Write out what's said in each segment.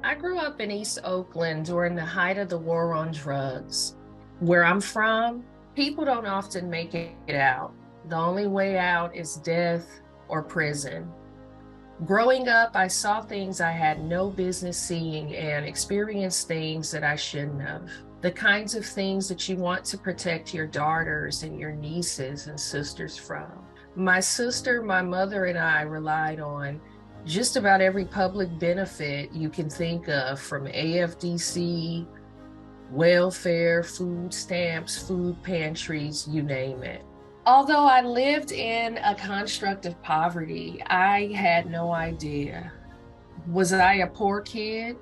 I grew up in East Oakland during the height of the war on drugs. Where I'm from, people don't often make it out. The only way out is death or prison. Growing up, I saw things I had no business seeing and experienced things that I shouldn't have. The kinds of things that you want to protect your daughters and your nieces and sisters from. My sister, my mother, and I relied on just about every public benefit you can think of, from AFDC, welfare, food stamps, food pantries, you name it. Although I lived in a construct of poverty, I had no idea. Was I a poor kid?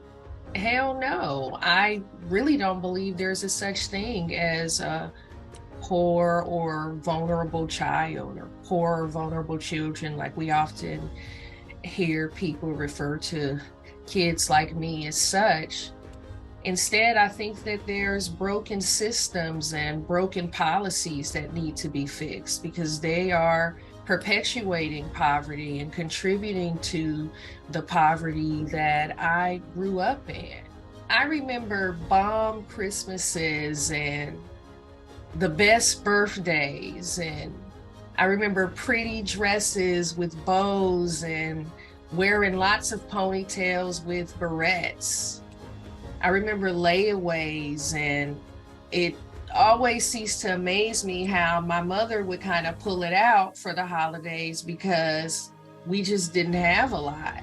Hell no. I really don't believe there's a such thing as a poor or vulnerable child or poor or vulnerable children, like we often hear people refer to kids like me as such. Instead, I think that there's broken systems and broken policies that need to be fixed because they are perpetuating poverty and contributing to the poverty that I grew up in. I remember bomb Christmases and the best birthdays, and I remember pretty dresses with bows and wearing lots of ponytails with barrettes. I remember layaways, and it always ceased to amaze me how my mother would kind of pull it out for the holidays because we just didn't have a lot,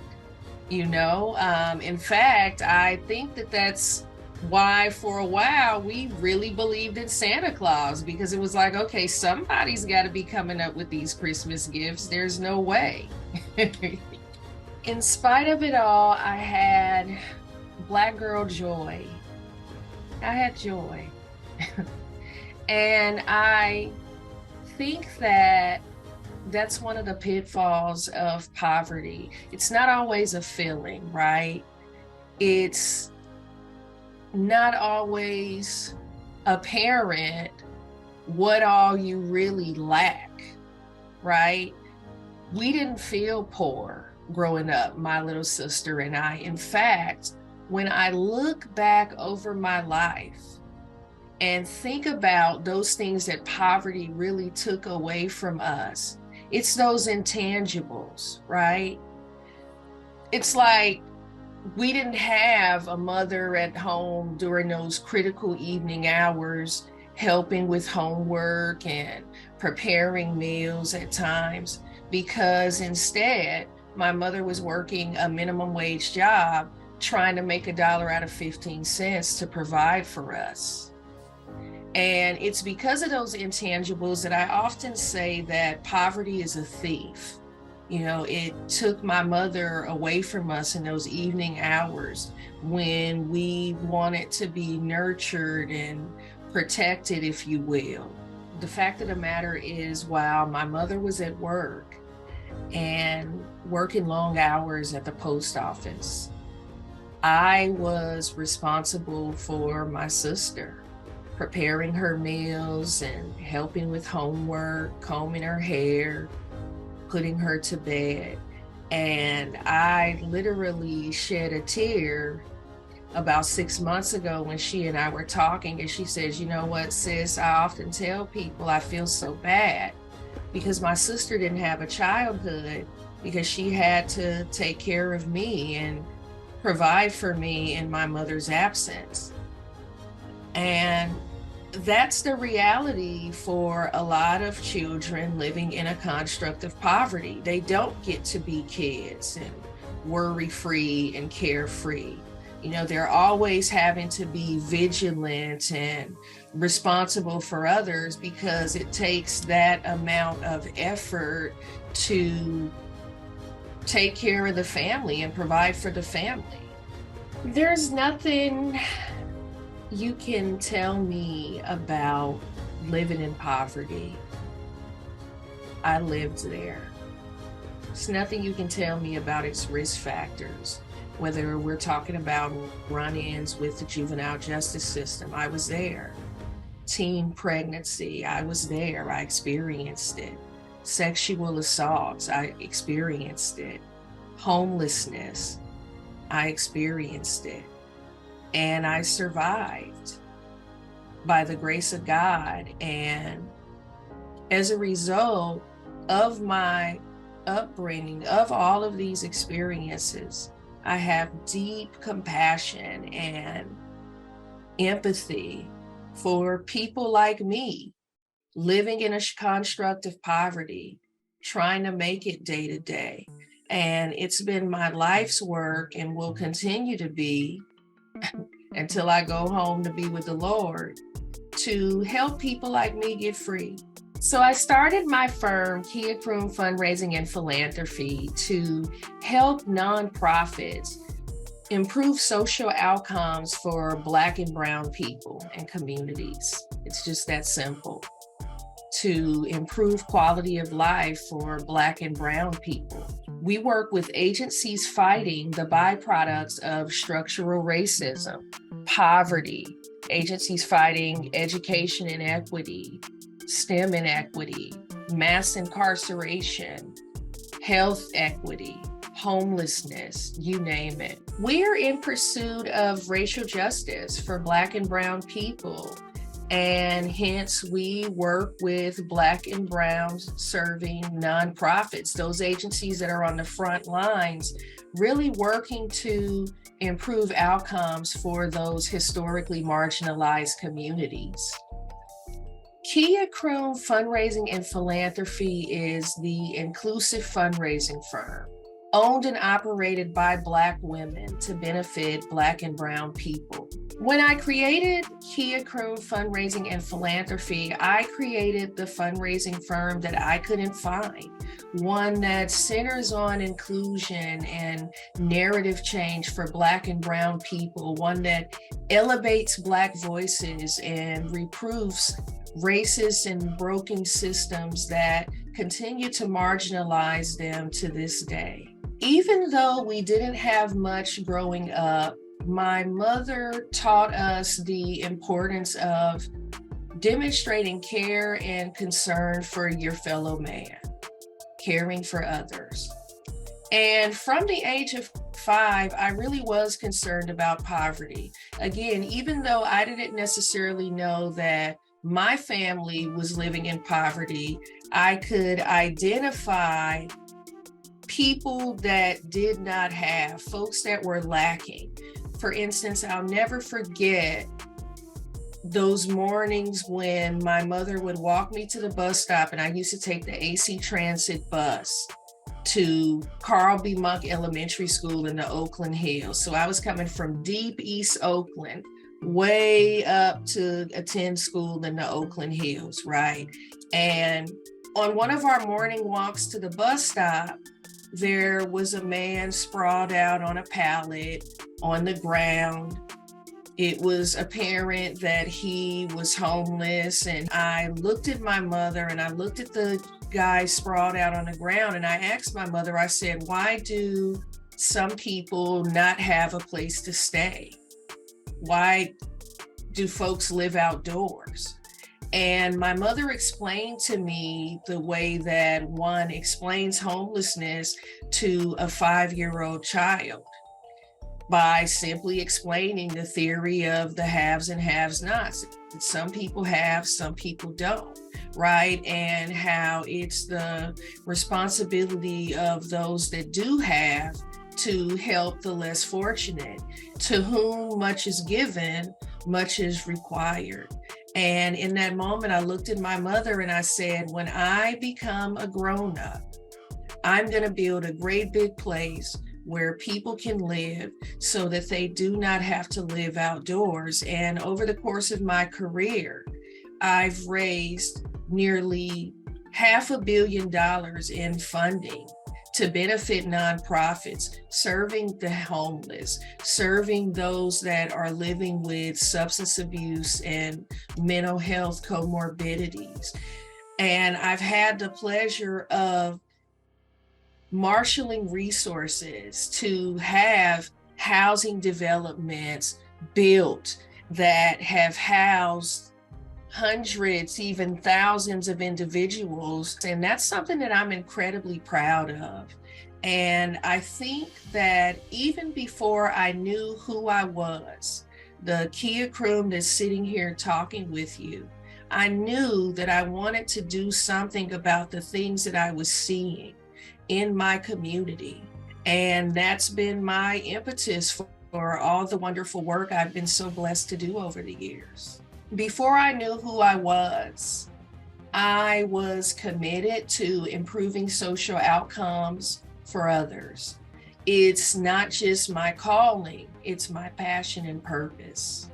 you know? In fact, I think that that's why for a while we really believed in Santa Claus, because it was like, okay, somebody's got to be coming up with these Christmas gifts. There's no way. In spite of it all, I had Black girl joy. I had joy. And I think that that's one of the pitfalls of poverty. It's not always a feeling, right? It's not always apparent what all you really lack, right? We didn't feel poor growing up, my little sister and I. In fact, when I look back over my life and think about those things that poverty really took away from us, it's those intangibles, right? It's like we didn't have a mother at home during those critical evening hours helping with homework and preparing meals at times, because instead my mother was working a minimum wage job trying to make $1 out of 15 cents to provide for us. And it's because of those intangibles that I often say that poverty is a thief. You know, it took my mother away from us in those evening hours when we wanted to be nurtured and protected, if you will. The fact of the matter is, while my mother was at work and working long hours at the post office, I was responsible for my sister, preparing her meals and helping with homework, combing her hair, putting her to bed. And I literally shed a tear about 6 months ago when she and I were talking, and she says, you know what, sis, I often tell people I feel so bad because my sister didn't have a childhood because she had to take care of me and provide for me in my mother's absence. And that's the reality for a lot of children living in a construct of poverty. They don't get to be kids and worry-free and carefree. You know, they're always having to be vigilant and responsible for others because it takes that amount of effort to take care of the family and provide for the family. There's nothing you can tell me about living in poverty. I lived there. There's nothing you can tell me about its risk factors, whether we're talking about run-ins with the juvenile justice system. I was there. Teen pregnancy, I was there. I experienced it. Sexual assaults, I experienced it. Homelessness, I experienced it, and I survived by the grace of God. And as a result of my upbringing, of all of these experiences, I have deep compassion and empathy for people like me living in a construct of poverty, trying to make it day to day. And it's been my life's work, and will continue to be until I go home to be with the Lord, to help people like me get free. So I started my firm, Kia Croom Fundraising and Philanthropy, to help nonprofits improve social outcomes for Black and Brown people and communities. It's just that simple. To improve quality of life for Black and Brown people. We work with agencies fighting the byproducts of structural racism, poverty, agencies fighting education inequity, STEM inequity, mass incarceration, health equity, homelessness, you name it. We're in pursuit of racial justice for Black and Brown people, and hence we work with Black and Brown serving nonprofits, those agencies that are on the front lines, really working to improve outcomes for those historically marginalized communities. Kia Croom Fundraising and Philanthropy is the inclusive fundraising firm owned and operated by Black women to benefit Black and Brown people. When I created Kia Croom Fundraising and Philanthropy, I created the fundraising firm that I couldn't find, one that centers on inclusion and narrative change for Black and Brown people, one that elevates Black voices and reproves racist and broken systems that continue to marginalize them to this day. Even though we didn't have much growing up, my mother taught us the importance of demonstrating care and concern for your fellow man, caring for others. And from the age of 5, I really was concerned about poverty. Again, even though I didn't necessarily know that my family was living in poverty, I could identify people that did not have, folks that were lacking. For instance, I'll never forget those mornings when my mother would walk me to the bus stop, and I used to take the AC Transit bus to Carl B. Monk Elementary School in the Oakland Hills. So I was coming from deep East Oakland, way up to attend school in the Oakland Hills, right? And on one of our morning walks to the bus stop, there was a man sprawled out on a pallet on the ground. It was apparent that he was homeless, and I looked at my mother and I looked at the guy sprawled out on the ground, and I asked my mother, I said, why do some people not have a place to stay? Why do folks live outdoors? And my mother explained to me the way that one explains homelessness to a 5-year-old child, by simply explaining the theory of the haves and have-nots. Some people have, some people don't, right? And how it's the responsibility of those that do have to help the less fortunate. To whom much is given, much is required. And in that moment, I looked at my mother and I said, when I become a grown-up, I'm going to build a great big place where people can live so that they do not have to live outdoors. And over the course of my career, I've raised nearly $500 million in funding to benefit nonprofits, serving the homeless, serving those that are living with substance abuse and mental health comorbidities. And I've had the pleasure of marshaling resources to have housing developments built that have housed hundreds, even thousands of individuals. And that's something that I'm incredibly proud of. And I think that even before I knew who I was, the Kia Croom that's sitting here talking with you, I knew that I wanted to do something about the things that I was seeing in my community. And that's been my impetus for all the wonderful work I've been so blessed to do over the years. Before I knew who I was committed to improving social outcomes for others. It's not just my calling, it's my passion and purpose.